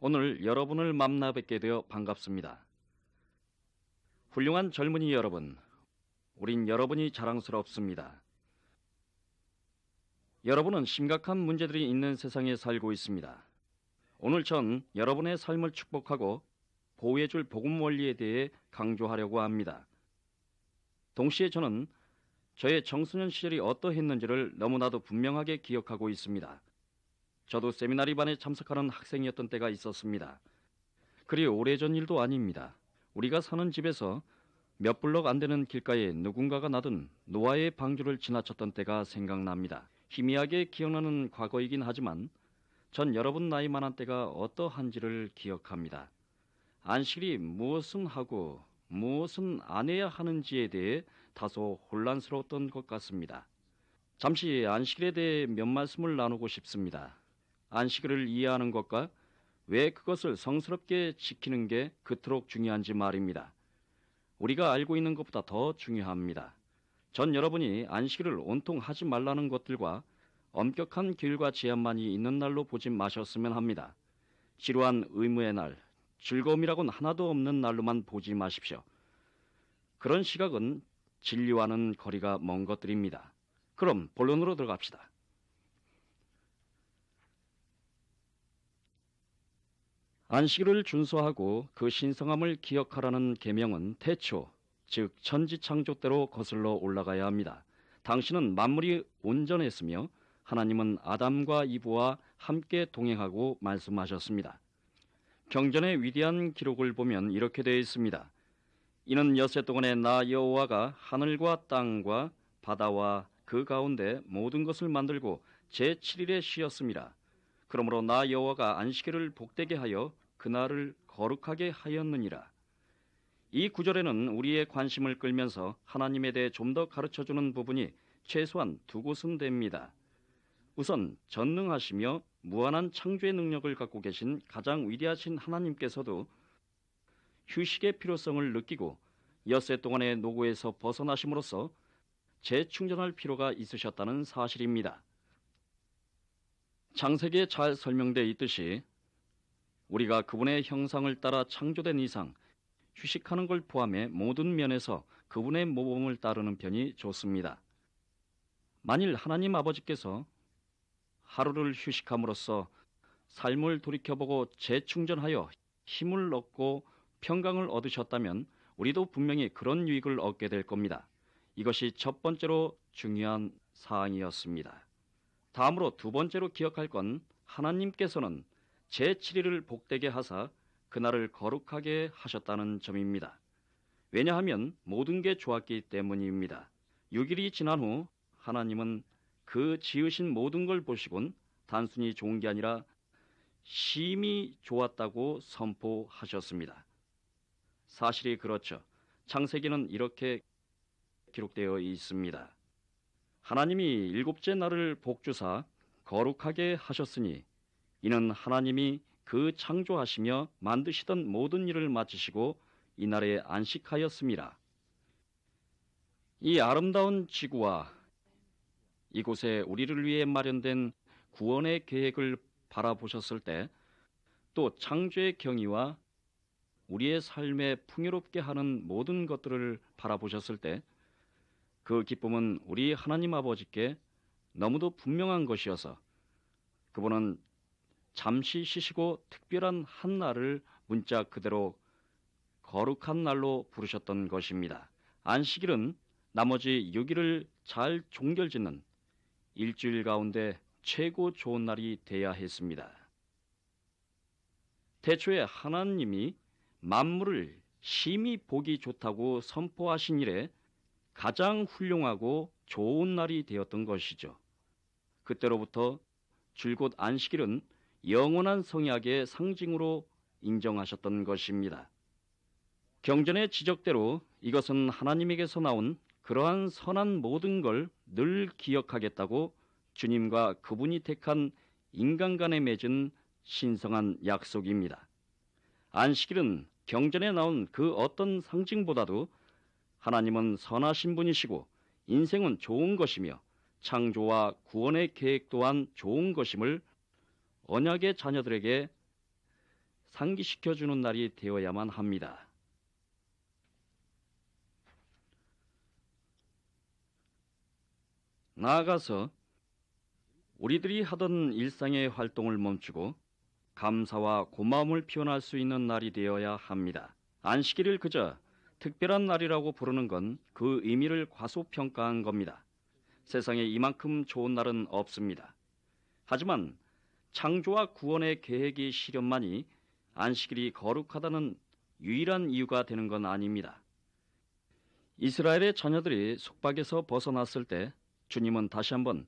오늘 여러분을 만나 뵙게 되어 반갑습니다. 훌륭한 젊은이 여러분, 우린 여러분이 자랑스럽습니다. 여러분은 심각한 문제들이 있는 세상에 살고 있습니다. 오늘 전 여러분의 삶을 축복하고 보호해줄 복음 원리에 대해 강조하려고 합니다. 동시에 저는 저의 청소년 시절이 어떠했는지를 너무나도 분명하게 기억하고 있습니다. 저도 세미나리반에 참석하는 학생이었던 때가 있었습니다. 그리 오래전 일도 아닙니다. 우리가 사는 집에서 몇 블럭 안 되는 길가에 누군가가 놔둔 노아의 방주를 지나쳤던 때가 생각납니다. 희미하게 기억나는 과거이긴 하지만 전 여러분 나이만한 때가 어떠한지를 기억합니다. 안식일이 무엇은 하고 무엇은 안 해야 하는지에 대해 다소 혼란스러웠던 것 같습니다. 잠시 안식일에 대해 몇 말씀을 나누고 싶습니다. 안식일을 이해하는 것과 왜 그것을 성스럽게 지키는 게 그토록 중요한지 말입니다. 우리가 알고 있는 것보다 더 중요합니다. 전 여러분이 안식일을 온통 하지 말라는 것들과 엄격한 규율과 제한만이 있는 날로 보지 마셨으면 합니다. 지루한 의무의 날, 즐거움이라고는 하나도 없는 날로만 보지 마십시오. 그런 시각은 진리와는 거리가 먼 것들입니다. 그럼 본론으로 들어갑시다. 안식일을 준수하고 그 신성함을 기억하라는 계명은 태초, 즉 천지창조 때로 거슬러 올라가야 합니다. 당신은 만물이 온전했으며 하나님은 아담과 이브와 함께 동행하고 말씀하셨습니다. 경전의 위대한 기록을 보면 이렇게 되어 있습니다. 이는 엿새 동안에 나 여호와가 하늘과 땅과 바다와 그 가운데 모든 것을 만들고 제7일에 쉬었습니다. 그러므로 나 여호와가 안식일을 복되게 하여 그날을 거룩하게 하였느니라. 이 구절에는 우리의 관심을 끌면서 하나님에 대해 좀 더 가르쳐주는 부분이 최소한 두 곳은 됩니다. 우선 전능하시며 무한한 창조의 능력을 갖고 계신 가장 위대하신 하나님께서도 휴식의 필요성을 느끼고 엿새 동안의 노고에서 벗어나심으로써 재충전할 필요가 있으셨다는 사실입니다. 창세기에 잘 설명되어 있듯이 우리가 그분의 형상을 따라 창조된 이상 휴식하는 걸 포함해 모든 면에서 그분의 모범을 따르는 편이 좋습니다. 만일 하나님 아버지께서 하루를 휴식함으로써 삶을 돌이켜보고 재충전하여 힘을 얻고 평강을 얻으셨다면 우리도 분명히 그런 유익을 얻게 될 겁니다. 이것이 첫 번째로 중요한 사항이었습니다. 다음으로 두 번째로 기억할 건 하나님께서는 제7일을 복되게 하사 그날을 거룩하게 하셨다는 점입니다. 왜냐하면 모든 게 좋았기 때문입니다. 6일이 지난 후 하나님은 그 지으신 모든 걸 보시곤 단순히 좋은 게 아니라 심히 좋았다고 선포하셨습니다. 사실이 그렇죠. 창세기는 이렇게 기록되어 있습니다. 하나님이 일곱째 날을 복주사 거룩하게 하셨으니 이는 하나님이 그 창조하시며 만드시던 모든 일을 마치시고 이날에 안식하였습니다. 이 아름다운 지구와 이곳에 우리를 위해 마련된 구원의 계획을 바라보셨을 때, 또 창조의 경이와 우리의 삶에 풍요롭게 하는 모든 것들을 바라보셨을 때, 그 기쁨은 우리 하나님 아버지께 너무도 분명한 것이어서 그분은 잠시 쉬시고 특별한 한 날을 문자 그대로 거룩한 날로 부르셨던 것입니다. 안식일은 나머지 6일을 잘 종결짓는 일주일 가운데 최고 좋은 날이 돼야 했습니다. 태초에 하나님이 만물을 심히 보기 좋다고 선포하신 이래 가장 훌륭하고 좋은 날이 되었던 것이죠. 그때로부터 줄곧 안식일은 영원한 성약의 상징으로 인정하셨던 것입니다. 경전의 지적대로 이것은 하나님에게서 나온 그러한 선한 모든 걸 늘 기억하겠다고 주님과 그분이 택한 인간 간에 맺은 신성한 약속입니다. 안식일은 경전에 나온 그 어떤 상징보다도 하나님은 선하신 분이시고 인생은 좋은 것이며 창조와 구원의 계획 또한 좋은 것임을 언약의 자녀들에게 상기시켜주는 날이 되어야만 합니다. 나아가서 우리들이 하던 일상의 활동을 멈추고 감사와 고마움을 표현할 수 있는 날이 되어야 합니다. 안식일을 그저 특별한 날이라고 부르는 건 그 의미를 과소평가한 겁니다. 세상에 이만큼 좋은 날은 없습니다. 하지만 창조와 구원의 계획이 실현만이 안식일이 거룩하다는 유일한 이유가 되는 건 아닙니다. 이스라엘의 자녀들이 속박에서 벗어났을 때 주님은 다시 한번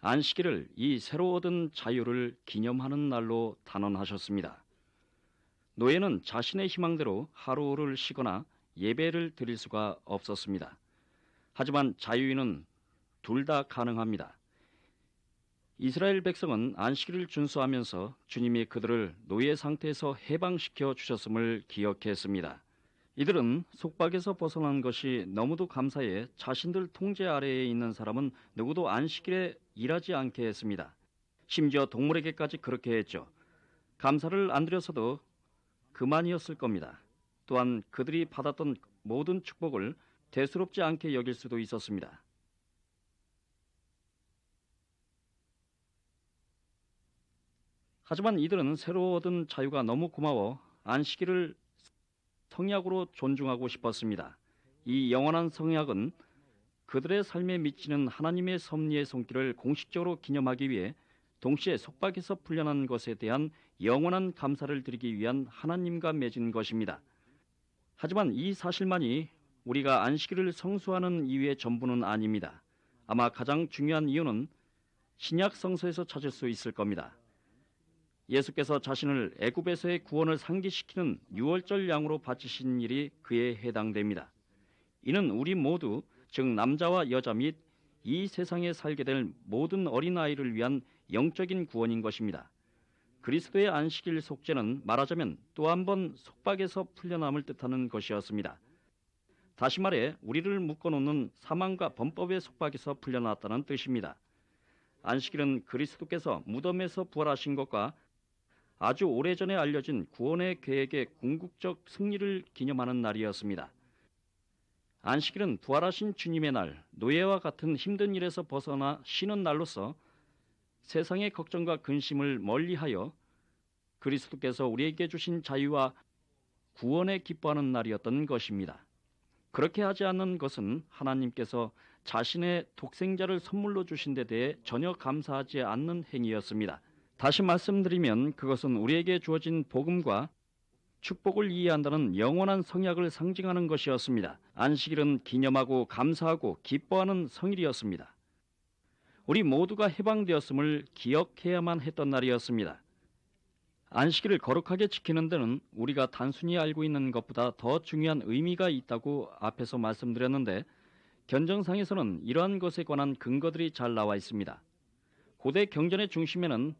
안식일을 이 새로 얻은 자유를 기념하는 날로 단언하셨습니다. 노예는 자신의 희망대로 하루를 쉬거나 예배를 드릴 수가 없었습니다. 하지만 자유인은 둘 다 가능합니다. 이스라엘 백성은 안식일을 준수하면서 주님이 그들을 노예 상태에서 해방시켜 주셨음을 기억했습니다. 이들은 속박에서 벗어난 것이 너무도 감사해 자신들 통제 아래에 있는 사람은 누구도 안식일에 일하지 않게 했습니다. 심지어 동물에게까지 그렇게 했죠. 감사를 안 드렸어도 그만이었을 겁니다. 또한 그들이 받았던 모든 축복을 대수롭지 않게 여길 수도 있었습니다. 하지만 이들은 새로 얻은 자유가 너무 고마워 안식일을 성약으로 존중하고 싶었습니다. 이 영원한 성약은 그들의 삶에 미치는 하나님의 섭리의 손길을 공식적으로 기념하기 위해 동시에 속박에서 풀려난 것에 대한 영원한 감사를 드리기 위한 하나님과 맺은 것입니다. 하지만 이 사실만이 우리가 안식일을 성수하는 이유의 전부는 아닙니다. 아마 가장 중요한 이유는 신약 성서에서 찾을 수 있을 겁니다. 예수께서 자신을 애굽에서의 구원을 상기시키는 유월절 양으로 바치신 일이 그에 해당됩니다. 이는 우리 모두, 즉 남자와 여자 및 이 세상에 살게 될 모든 어린아이를 위한 영적인 구원인 것입니다. 그리스도의 안식일 속죄는 말하자면 또 한 번 속박에서 풀려남을 뜻하는 것이었습니다. 다시 말해 우리를 묶어놓는 사망과 범법의 속박에서 풀려났다는 뜻입니다. 안식일은 그리스도께서 무덤에서 부활하신 것과 아주 오래전에 알려진 구원의 계획의 궁극적 승리를 기념하는 날이었습니다. 안식일은 부활하신 주님의 날, 노예와 같은 힘든 일에서 벗어나 쉬는 날로서 세상의 걱정과 근심을 멀리하여 그리스도께서 우리에게 주신 자유와 구원에 기뻐하는 날이었던 것입니다. 그렇게 하지 않는 것은 하나님께서 자신의 독생자를 선물로 주신 데 대해 전혀 감사하지 않는 행위였습니다. 다시 말씀드리면 그것은 우리에게 주어진 복음과 축복을 이해한다는 영원한 성약을 상징하는 것이었습니다. 안식일은 기념하고 감사하고 기뻐하는 성일이었습니다. 우리 모두가 해방되었음을 기억해야만 했던 날이었습니다. 안식일을 거룩하게 지키는 데는 우리가 단순히 알고 있는 것보다 더 중요한 의미가 있다고 앞에서 말씀드렸는데 견정상에서는 이러한 것에 관한 근거들이 잘 나와 있습니다. 고대 경전의 중심에는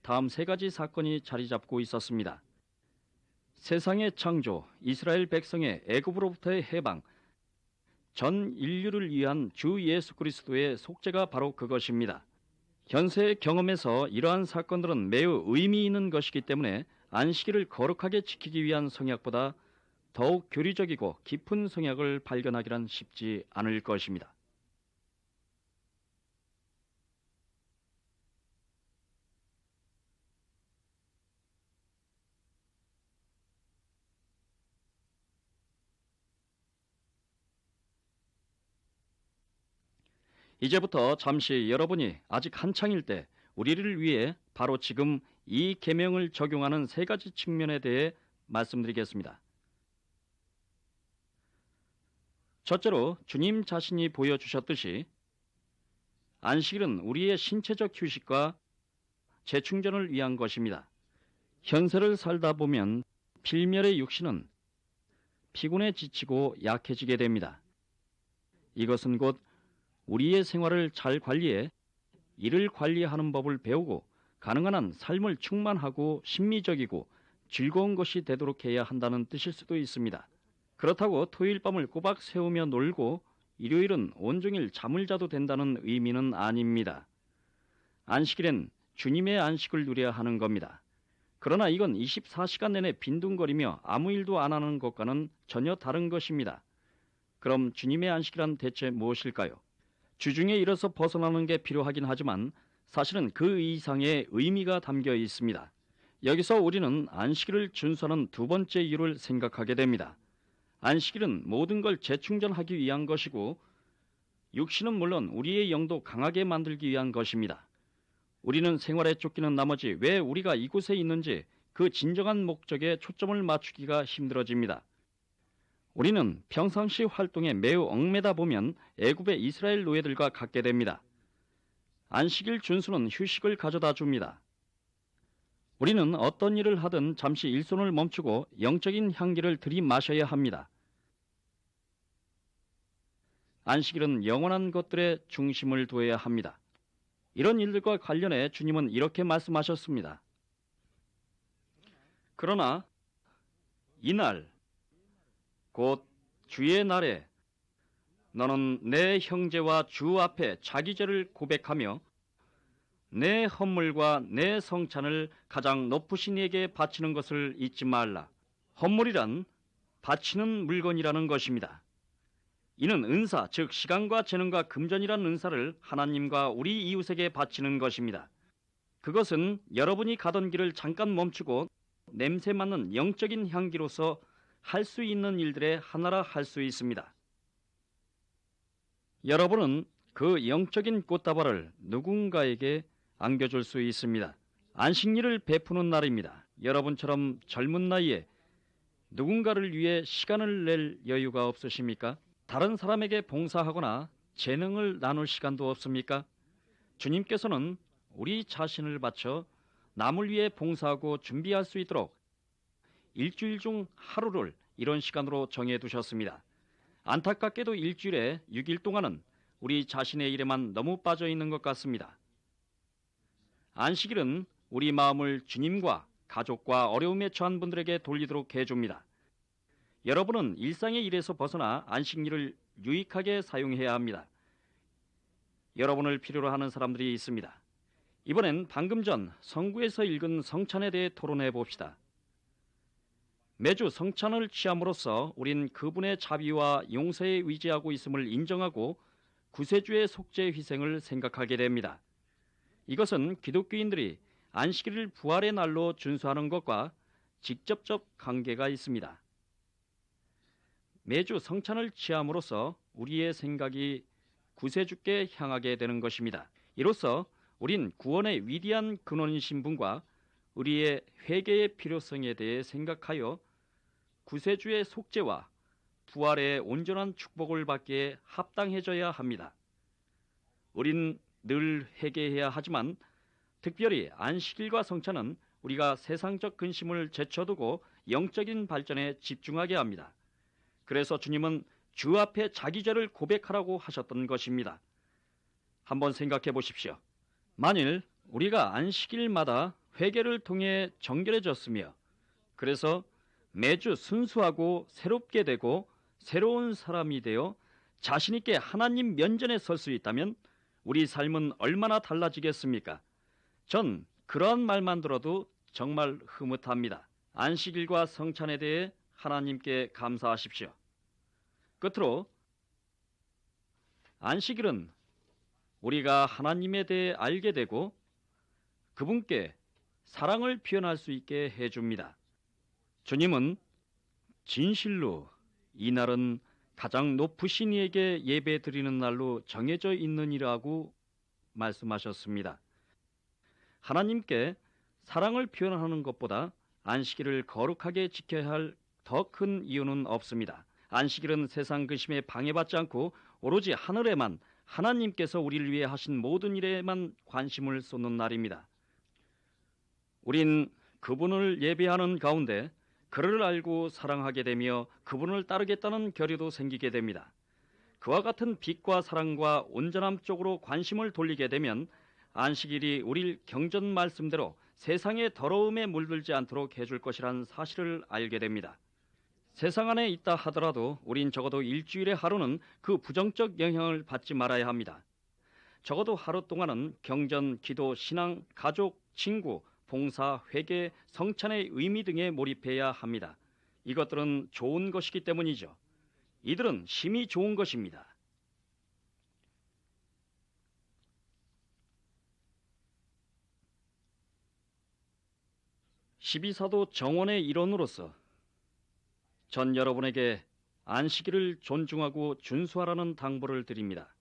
다음 세 가지 사건이 자리 잡고 있었습니다. 세상의 창조, 이스라엘 백성의 애굽으로부터의 해방, 전 인류를 위한 주 예수 그리스도의 속죄가 바로 그것입니다. 현세의 경험에서 이러한 사건들은 매우 의미 있는 것이기 때문에 안식일을 거룩하게 지키기 위한 성약보다 더욱 교리적이고 깊은 성약을 발견하기란 쉽지 않을 것입니다. 이제부터 잠시 여러분이 아직 한창일 때 우리를 위해 바로 지금 이 계명을 적용하는 세 가지 측면에 대해 말씀드리겠습니다. 첫째로 주님 자신이 보여주셨듯이 안식일은 우리의 신체적 휴식과 재충전을 위한 것입니다. 현세를 살다 보면 필멸의 육신은 피곤에 지치고 약해지게 됩니다. 이것은 곧 우리의 생활을 잘 관리해 이를 관리하는 법을 배우고 가능한 한 삶을 충만하고 심미적이고 즐거운 것이 되도록 해야 한다는 뜻일 수도 있습니다. 그렇다고 토요일 밤을 꼬박 새우며 놀고 일요일은 온종일 잠을 자도 된다는 의미는 아닙니다. 안식일엔 주님의 안식을 누려야 하는 겁니다. 그러나 이건 24시간 내내 빈둥거리며 아무 일도 안 하는 것과는 전혀 다른 것입니다. 그럼 주님의 안식이란 대체 무엇일까요? 주중에 일어서 벗어나는 게 필요하긴 하지만 사실은 그 이상의 의미가 담겨 있습니다. 여기서 우리는 안식일을 준수하는 두 번째 이유를 생각하게 됩니다. 안식일은 모든 걸 재충전하기 위한 것이고 육신은 물론 우리의 영도 강하게 만들기 위한 것입니다. 우리는 생활에 쫓기는 나머지 왜 우리가 이곳에 있는지 그 진정한 목적에 초점을 맞추기가 힘들어집니다. 우리는 평상시 활동에 매우 얽매다 보면 애굽의 이스라엘 노예들과 같게 됩니다. 안식일 준수는 휴식을 가져다 줍니다. 우리는 어떤 일을 하든 잠시 일손을 멈추고 영적인 향기를 들이마셔야 합니다. 안식일은 영원한 것들에 중심을 두어야 합니다. 이런 일들과 관련해 주님은 이렇게 말씀하셨습니다. 그러나 이날 곧 주의 날에 너는 내 형제와 주 앞에 자기 죄를 고백하며 내 헌물과 내 성찬을 가장 높으신 이에게 바치는 것을 잊지 말라. 헌물이란 바치는 물건이라는 것입니다. 이는 은사, 즉 시간과 재능과 금전이란 은사를 하나님과 우리 이웃에게 바치는 것입니다. 그것은 여러분이 가던 길을 잠깐 멈추고 냄새 맡는 영적인 향기로서 할 수 있는 일들의 하나라 할 수 있습니다. 여러분은 그 영적인 꽃다발을 누군가에게 안겨줄 수 있습니다. 안식일을 베푸는 날입니다. 여러분처럼 젊은 나이에 누군가를 위해 시간을 낼 여유가 없으십니까? 다른 사람에게 봉사하거나 재능을 나눌 시간도 없습니까? 주님께서는 우리 자신을 바쳐 남을 위해 봉사하고 준비할 수 있도록 일주일 중 하루를 이런 시간으로 정해두셨습니다. 안타깝게도 일주일에 6일 동안은 우리 자신의 일에만 너무 빠져 있는 것 같습니다. 안식일은 우리 마음을 주님과 가족과 어려움에 처한 분들에게 돌리도록 해줍니다. 여러분은 일상의 일에서 벗어나 안식일을 유익하게 사용해야 합니다. 여러분을 필요로 하는 사람들이 있습니다. 이번엔 방금 전 성구에서 읽은 성찬에 대해 토론해 봅시다. 매주 성찬을 취함으로써 우린 그분의 자비와 용서에 의지하고 있음을 인정하고 구세주의 속죄 희생을 생각하게 됩니다. 이것은 기독교인들이 안식일을 부활의 날로 준수하는 것과 직접적 관계가 있습니다. 매주 성찬을 취함으로써 우리의 생각이 구세주께 향하게 되는 것입니다. 이로써 우린 구원의 위대한 근원이신 분과 우리의 회개의 필요성에 대해 생각하여 구세주의 속죄와 부활의 온전한 축복을 받기에 합당해져야 합니다. 우린 늘 회개해야 하지만 특별히 안식일과 성찬은 우리가 세상적 근심을 제쳐두고 영적인 발전에 집중하게 합니다. 그래서 주님은 주 앞에 자기 죄를 고백하라고 하셨던 것입니다. 한번 생각해 보십시오. 만일 우리가 안식일마다 회개를 통해 정결해졌으며 그래서 매주 순수하고 새롭게 되고 새로운 사람이 되어 자신 있게 하나님 면전에 설 수 있다면 우리 삶은 얼마나 달라지겠습니까? 전 그러한 말만 들어도 정말 흐뭇합니다. 안식일과 성찬에 대해 하나님께 감사하십시오. 끝으로 안식일은 우리가 하나님에 대해 알게 되고 그분께 사랑을 표현할 수 있게 해줍니다. 주님은 진실로 이 날은 가장 높으신 이에게 예배 드리는 날로 정해져 있느니라고 말씀하셨습니다. 하나님께 사랑을 표현하는 것보다 안식일을 거룩하게 지켜야 할 더 큰 이유는 없습니다. 안식일은 세상 근심에 방해받지 않고 오로지 하늘에만 하나님께서 우리를 위해 하신 모든 일에만 관심을 쏟는 날입니다. 우린 그분을 예배하는 가운데 그를 알고 사랑하게 되며 그분을 따르겠다는 결의도 생기게 됩니다. 그와 같은 빛과 사랑과 온전함 쪽으로 관심을 돌리게 되면 안식일이 우릴 경전 말씀대로 세상의 더러움에 물들지 않도록 해줄 것이란 사실을 알게 됩니다. 세상 안에 있다 하더라도 우린 적어도 일주일에 하루는 그 부정적 영향을 받지 말아야 합니다. 적어도 하루 동안은 경전, 기도, 신앙, 가족, 친구, 봉사, 회개, 성찬의 의미 등에 몰입해야 합니다. 이것들은 좋은 것이기 때문이죠. 이들은 심히 좋은 것입니다. 십이사도 정원의 일원으로서 전 여러분에게 안식일을 존중하고 준수하라는 당부를 드립니다.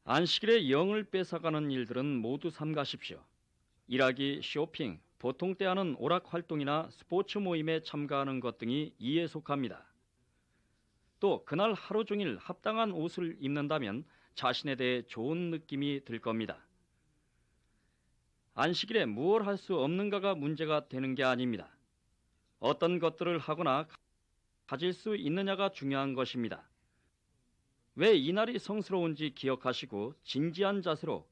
안식일의 영을 뺏어가는 일들은 모두 삼가십시오. 일하기, 쇼핑, 보통 때 하는 오락 활동이나 스포츠 모임에 참가하는 것 등이 이에 속합니다. 또 그날 하루 종일 합당한 옷을 입는다면 자신에 대해 좋은 느낌이 들 겁니다. 안식일에 무엇 할 수 없는가가 문제가 되는 게 아닙니다. 어떤 것들을 하거나 가질 수 있느냐가 중요한 것입니다. 왜 이날이 성스러운지 기억하시고 진지한 자세로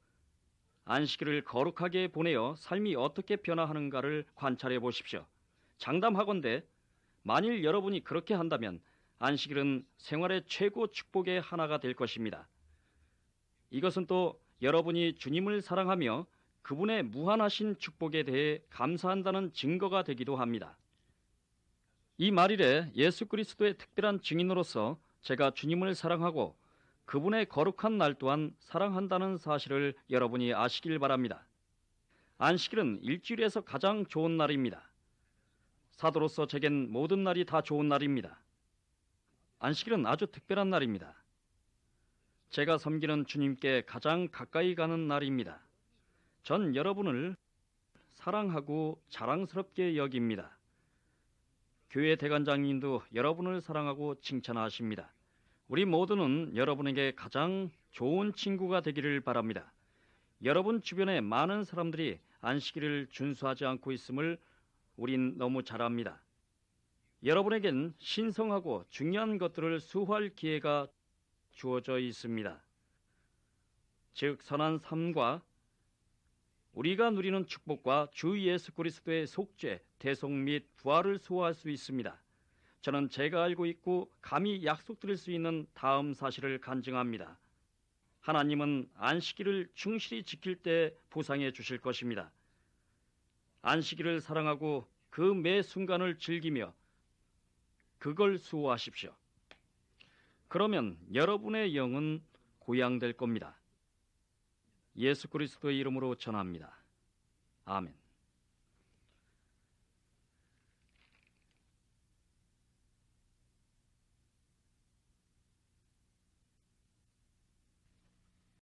안식일을 거룩하게 보내어 삶이 어떻게 변화하는가를 관찰해 보십시오. 장담하건대 만일 여러분이 그렇게 한다면 안식일은 생활의 최고 축복의 하나가 될 것입니다. 이것은 또 여러분이 주님을 사랑하며 그분의 무한하신 축복에 대해 감사한다는 증거가 되기도 합니다. 이 말일에 예수 그리스도의 특별한 증인으로서 제가 주님을 사랑하고 그분의 거룩한 날 또한 사랑한다는 사실을 여러분이 아시길 바랍니다. 안식일은 일주일에서 가장 좋은 날입니다. 사도로서 제겐 모든 날이 다 좋은 날입니다. 안식일은 아주 특별한 날입니다. 제가 섬기는 주님께 가장 가까이 가는 날입니다. 전 여러분을 사랑하고 자랑스럽게 여깁니다. 교회 대관장님도 여러분을 사랑하고 칭찬하십니다. 우리 모두는 여러분에게 가장 좋은 친구가 되기를 바랍니다. 여러분 주변에 많은 사람들이 안식일을 준수하지 않고 있음을 우린 너무 잘 압니다. 여러분에겐 신성하고 중요한 것들을 수호할 기회가 주어져 있습니다. 즉 선한 삶과 우리가 누리는 축복과 주 예수 그리스도의 속죄, 대속 및 부활을 수호할 수 있습니다. 저는 제가 알고 있고 감히 약속드릴 수 있는 다음 사실을 간증합니다. 하나님은 안식일을 충실히 지킬 때 보상해 주실 것입니다. 안식일을 사랑하고 그 매 순간을 즐기며 그걸 수호하십시오. 그러면 여러분의 영은 고양될 겁니다. 예수 그리스도의 이름으로 전합니다. 아멘.